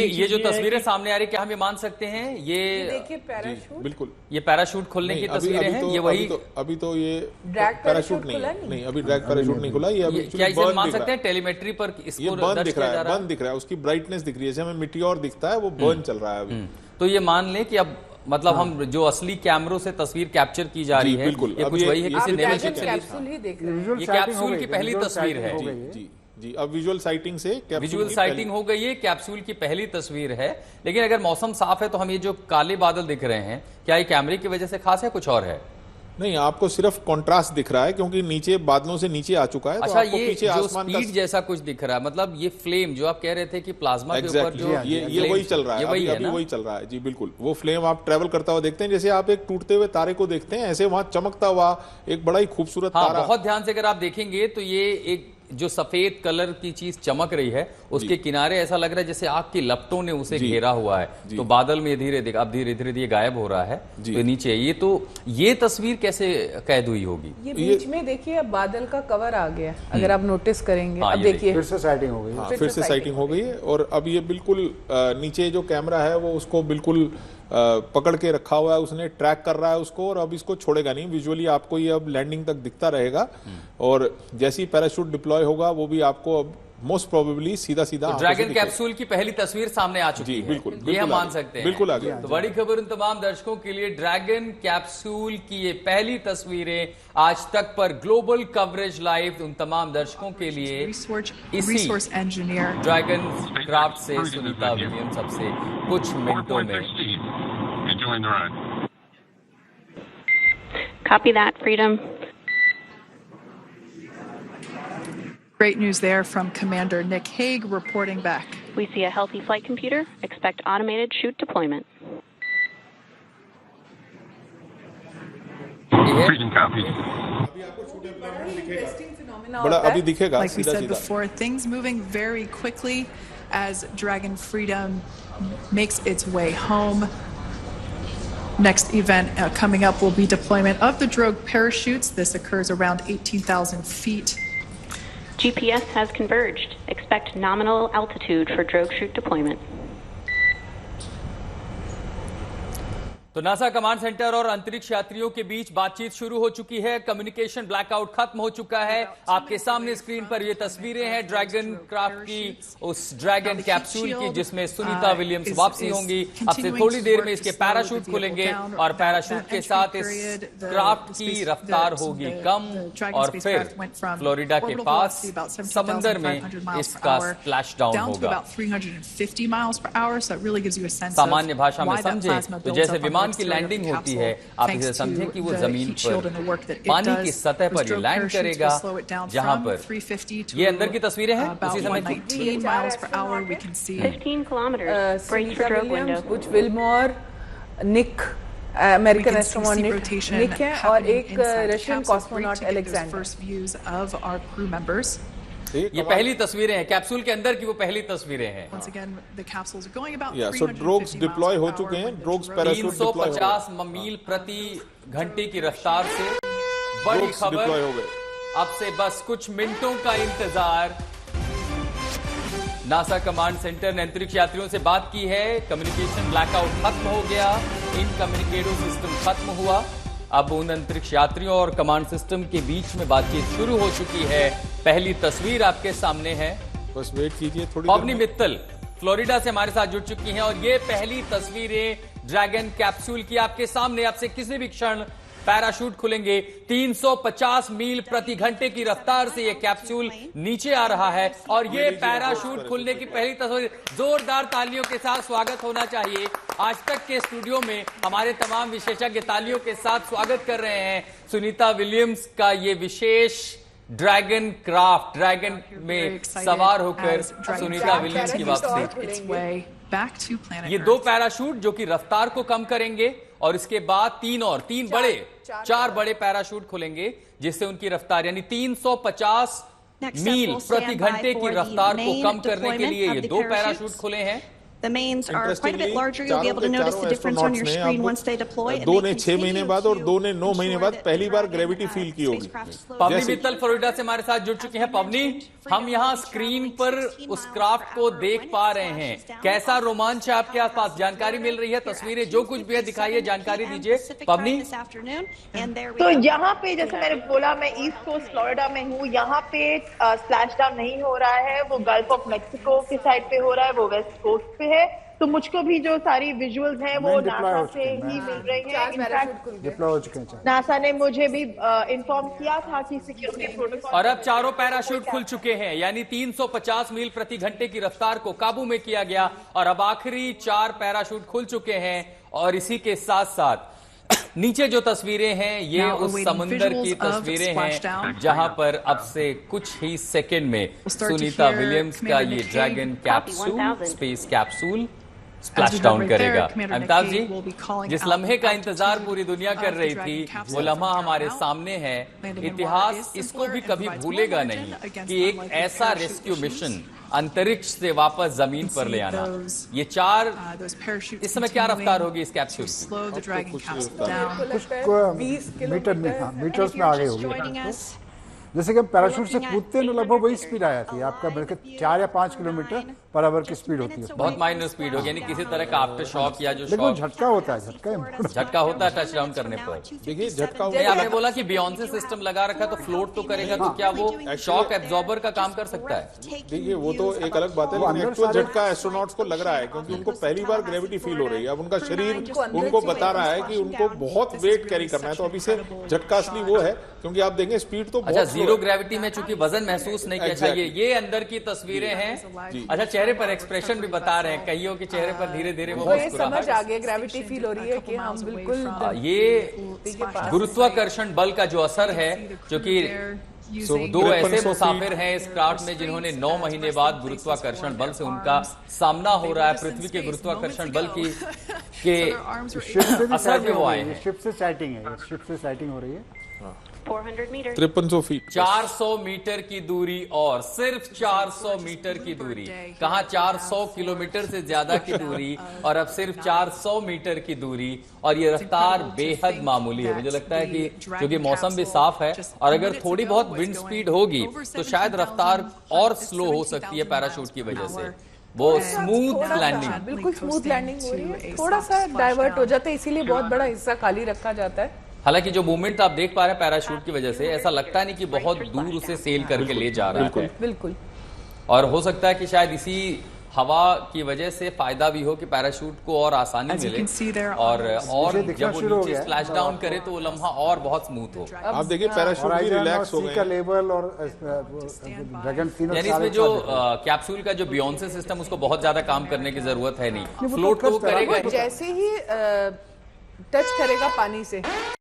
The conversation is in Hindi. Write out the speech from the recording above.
ये जो तस्वीरें सामने आ रही है, क्या हम ये मान सकते हैं ये देखिए पैराशूट, बिल्कुल ये पैराशूट खोलने की तस्वीरें हैं? ये वही अभी तो ये ड्रैग पैराशूट नहीं, अभी ड्रैग पैराशूट नहीं खुला। ये अभी क्या इसे मान सकते हैं टेलीमेट्री पर इसको बर्न दिख रहा है, बर्न दिख रहा है, उसकी ब्राइटनेस दिख रही है, जैसे हमें मिटियोर दिखता है वो बर्न चल रहा है अभी। तो ये मान लें कि अब मतलब हम जो असली कैमरों से तस्वीर कैप्चर की जा रही है, बिल्कुल ये कुछ वही है, किसी नेवल शिप से कैप्सूल ही देख रहे हैं। ये कैप्सूल की पहली तस्वीर है। जी, अब विजुअल साइटिंग से विजुअल साइटिंग हो गई है, कैप्सूल की पहली तस्वीर है। लेकिन अगर मौसम साफ है तो हम ये जो काले बादल दिख रहे हैं, क्या ये कैमरे की वजह से खास है, कुछ और है? नहीं, आपको सिर्फ कंट्रास्ट दिख रहा है क्योंकि नीचे बादलों से नीचे आ चुका है। अच्छा, तो आपको ये पीछे जो आसमान स्पीड जैसा कुछ दिख रहा है, मतलब ये फ्लेम जो आप कह रहे थे कि प्लाज्मा के ऊपर जो ये वही चल रहा है, अभी वही चल रहा है। जी बिल्कुल, वो फ्लेम आप ट्रेवल करता हुआ देखते हैं, जैसे आप एक टूटते हुए तारे को देखते हैं, ऐसे वहां चमकता हुआ एक बड़ा ही खूबसूरत तारा। बहुत ध्यान से अगर आप देखेंगे तो ये एक जो सफेद कलर की चीज चमक रही है, उसके किनारे ऐसा लग रहा है जैसे आग की लपटों ने उसे घेरा हुआ है। तो बादल में धीरे धीरे गायब हो रहा है तो नीचे ये तस्वीर कैसे कैद हुई होगी? ये बीच में देखिए अब बादल का कवर आ गया, अगर आप नोटिस करेंगे। अब देखिए फिर से साइटिंग हो गई, फिर से साइटिंग हो गई है। और अब ये बिल्कुल नीचे जो कैमरा है वो उसको बिल्कुल पकड़ के रखा हुआ है, उसने ट्रैक कर रहा है उसको, और अब इसको छोड़ेगा नहीं। विजुअली आपको ये अब लैंडिंग तक दिखता रहेगा, और जैसे ही पैराशूट डिप्लॉय होगा वो भी आपको अब मोस्ट प्रोबेबली सीधा ड्रैगन कैप्सूल की पहली तस्वीर सामने आ चुकी है। बिल्कुल, ये हम मान सकते हैं, बिल्कुल आ गया। तो बड़ी खबर उन तमाम दर्शकों के लिए, ड्रैगन कैप्सूल की ये पहली तस्वीरें आज तक पर ग्लोबल कवरेज लाइव उन तमाम दर्शकों के लिए इसी ड्रैगन क्राफ्ट से सुनीता विलियम्स सबसे कुछ मिनटों में। Copy that, Freedom. Great news there from Commander Nick Hague reporting back. We see a healthy flight computer. Expect automated chute deployment. Freedom copy. बड़ा अभी दिखेगा, like we said before, things moving very quickly as Dragon Freedom makes its way home. Next event coming up will be deployment of the drogue parachutes. This occurs around 18,000 feet. GPS has converged. Expect nominal altitude for drogue chute deployment. तो नासा कमांड सेंटर और अंतरिक्ष यात्रियों के बीच बातचीत शुरू हो चुकी है। कम्युनिकेशन ब्लैकआउट खत्म हो चुका है। आपके सामने स्क्रीन पर ये तस्वीरें हैं ड्रैगन क्राफ्ट की, उस ड्रैगन कैप्सूल की, जिसमें सुनीता विलियम्स वापसी होंगी। अब से थोड़ी देर में इसके पैराशूट खुलेंगे और पैराशूट के साथ इस क्राफ्ट की रफ्तार होगी कम, और फिर फ्लोरिडा के पास समंदर में इसका स्प्लैश डाउन होगा। सामान्य भाषा में समझें तो जैसे विमान की लैंडिंग होती है, आप इसे समझें कि वो जमीन पर पानी की सतह पर ये लैंड करेगा, जहां पर ये अंदर की तस्वीरें हैं उसी समय की। 15 kilometers. Brace for drogue window. Butch Wilmore, Nick American astronaut Nick है, और एक रशियन कॉस्मोनॉट अलेक्जेंडर। ये पहली तस्वीरें हैं, कैप्सूल के अंदर की वो पहली तस्वीरें हैं। सो ड्रोग्स डिप्लॉय हो चुके हैं, ड्रोग्स पैराशूट 350 मील प्रति घंटे की रफ्तार से बड़ी खबर। अब से बस कुछ मिनटों का इंतजार। नासा कमांड सेंटर ने अंतरिक्ष यात्रियों से बात की है। कम्युनिकेशन ब्लैकआउट खत्म हो गया, इन कम्युनिकेटर सिस्टम खत्म हुआ। अब उन अंतरिक्ष यात्रियों और कमांड सिस्टम के बीच में बातचीत शुरू हो चुकी है। पहली तस्वीर आपके सामने है, बस वेट कीजिए थोड़ी। पवनी मित्तल फ्लोरिडा से हमारे साथ जुड़ चुकी हैं, और ये पहली तस्वीरें ड्रैगन कैप्सूल की आपके सामने। आपसे किसी भी क्षण पैराशूट खुलेंगे। 350 मील प्रति घंटे की रफ्तार से ये कैप्सूल नीचे आ रहा है, और ये पैराशूट खुलने की पहली तस्वीर। जोरदार तालियों के साथ स्वागत होना चाहिए। आज तक के स्टूडियो में हमारे तमाम विशेषज्ञ तालियों के साथ स्वागत कर रहे हैं सुनीता विलियम्स का ये विशेष ड्रैगन क्राफ्ट, ड्रैगन में सवार होकर सुनीता विलियम्स की वापसी। ये दो पैराशूट जो कि रफ्तार को कम करेंगे, और इसके बाद चार बड़े पैराशूट खुलेंगे, जिससे उनकी रफ्तार यानी 350 मील प्रति घंटे की रफ्तार को कम करने के लिए ये दो पैराशूट खुले हैं। The mains are quite a bit Interestingly, larger. You'll be able to चारों के notice the चारों difference on your astronauts ने screen अब once they deploy. And दो they ने 6 महीने continue बाद और to दो ने 9 महीने ensure बाद that पहली बार Dragon, ग्रेविटी फील की होगी। spacecraft slows पवनी down. मित्तल फ्लोरिडा से हमारे साथ जुड़ चुके हैं। पवनी, हम यहाँ स्क्रीन पर उस क्राफ्ट को देख पा रहे हैं, कैसा रोमांच है आपके आसपास? जानकारी मिल रही है, तस्वीरें जो कुछ भी है दिखाइए, जानकारी दीजिए पवनी। तो यहाँ पे जैसे मैंने बोला, मैं ईस्ट कोस्ट फ्लोरिडा में हूँ। यहाँ पे स्लैश डाउन नहीं हो रहा है, वो गल्फ ऑफ मेक्सिको की साइड पे हो रहा है, वो वेस्ट कोस्ट पे है। तो मुझको भी जो सारी विजुअल्स हैं वो नासा से ही मिल रही हैं। इनफैक्ट नासा ने मुझे भी इन्फॉर्म किया था कि सिक्योरिटी प्रोटोकॉल। और अब चारों पैराशूट खुल चुके हैं, यानी 350 मील प्रति घंटे की रफ्तार को काबू में किया गया और अब आखिरी 4 पैराशूट खुल चुके हैं। और इसी के साथ साथ नीचे जो तस्वीरें हैं ये उस समुंदर की तस्वीरें हैं जहां पर अब से कुछ ही सेकंड में सुनीता विलियम्स का ये dragon capsule, space capsule splash down करेगा। अमिताभ जी, जिस लम्हे का इंतजार पूरी दुनिया कर रही थी, वो लम्हा हमारे सामने है। इतिहास इसको भी कभी भूलेगा नहीं कि एक ऐसा रेस्क्यू मिशन अंतरिक्ष से वापस जमीन पर ले आना। ये 4 इस समय क्या रफ्तार होगी इस कैप्सूल की? मीटर्स में आगे होगी। जैसे कि हम पैराशूट से कूदते हैं, लगभग वही स्पीड आया थी आपका, बल्कि 4 या 5 किलोमीटर पर आवर की स्पीड होती है। बहुत माइनर स्पीड होगी, यानी किसी तरह का आफ्टर शॉक या जो लेकिन शॉक झटका होता है, झटका होता है टच डाउन करने पर। देखिए झटका नहीं, आपने बोला कि बियॉन्से सिस्टम लगा रखा है तो फ्लोट तो करेगा, तो क्या वो शॉक एब्जॉर्बर का काम कर सकता है? देखिए वो तो एक अलग बात है, लेकिन एक्चुअल झटका एस्ट्रोनॉट्स को लग रहा है क्योंकि उनको पहली बार ग्रेविटी फील हो रही है। अब उनका शरीर उनको बता रहा है कि उनको बहुत वेट कैरी करना है, तो अभी से झटका असली वो है क्योंकि आप देखेंगे स्पीड तो अच्छा, जीरो ग्रेविटी में चूंकि वजन महसूस नहीं किया। अच्छा, ये अंदर की तस्वीरें हैं। अच्छा, चेहरे पर एक्सप्रेशन भी बता रहे हैं, कईयों के चेहरे पर धीरे धीरे वो ये समझ आ गया, ग्रेविटी फील हो रही है कि हम बिल्कुल ये गुरुत्वाकर्षण बल का जो असर है, जो कि 2 ऐसे मुसाफिर हैं इस क्राफ्ट में जिन्होंने 9 महीने बाद गुरुत्वाकर्षण बल से उनका सामना हो रहा है। पृथ्वी के गुरुत्वाकर्षण बल के असर में वो आए हैं। शिप से साइटिंग है, शिप से साइटिंग हो रही है। 400 meters. 5300 फीट, 400 मीटर की दूरी, और सिर्फ 400 मीटर की दूरी, कहाँ 400 किलोमीटर से ज्यादा की दूरी, और अब सिर्फ 400 मीटर की दूरी, और ये रफ्तार बेहद मामूली है। मुझे लगता है कि क्योंकि मौसम भी साफ है और अगर थोड़ी बहुत विंड स्पीड होगी तो शायद रफ्तार और स्लो हो सकती है पैराशूट की वजह से। वो स्मूथ लैंडिंग, बिल्कुल स्मूथ लैंडिंग हो रही है, थोड़ा सा डाइवर्ट हो जाता है, इसीलिए बहुत बड़ा हिस्सा खाली रखा जाता है। हालांकि जो मूवमेंट आप देख पा रहे हैं पैराशूट की वजह से, ऐसा लगता नहीं कि बहुत दूर उसे सेल करके ले जा रहा है। बिल्कुल। और हो सकता है कि शायद इसी हवा की वजह से फायदा भी हो कि पैराशूट को और आसानी मिले, और जब वो नीचे स्लैश डाउन करे तो वो लम्हा और बहुत स्मूथ हो। आप देखिए पैराशूट भी रिलैक्स हो गए का लेवल और ड्रैगन, यानी इसमें जो कैप्सूल का जो बियॉन्से सिस्टम, उसको बहुत ज्यादा काम करने की जरूरत है नहीं, फ्लोट तो वो करेगा। जैसे ही टच करेगा पानी से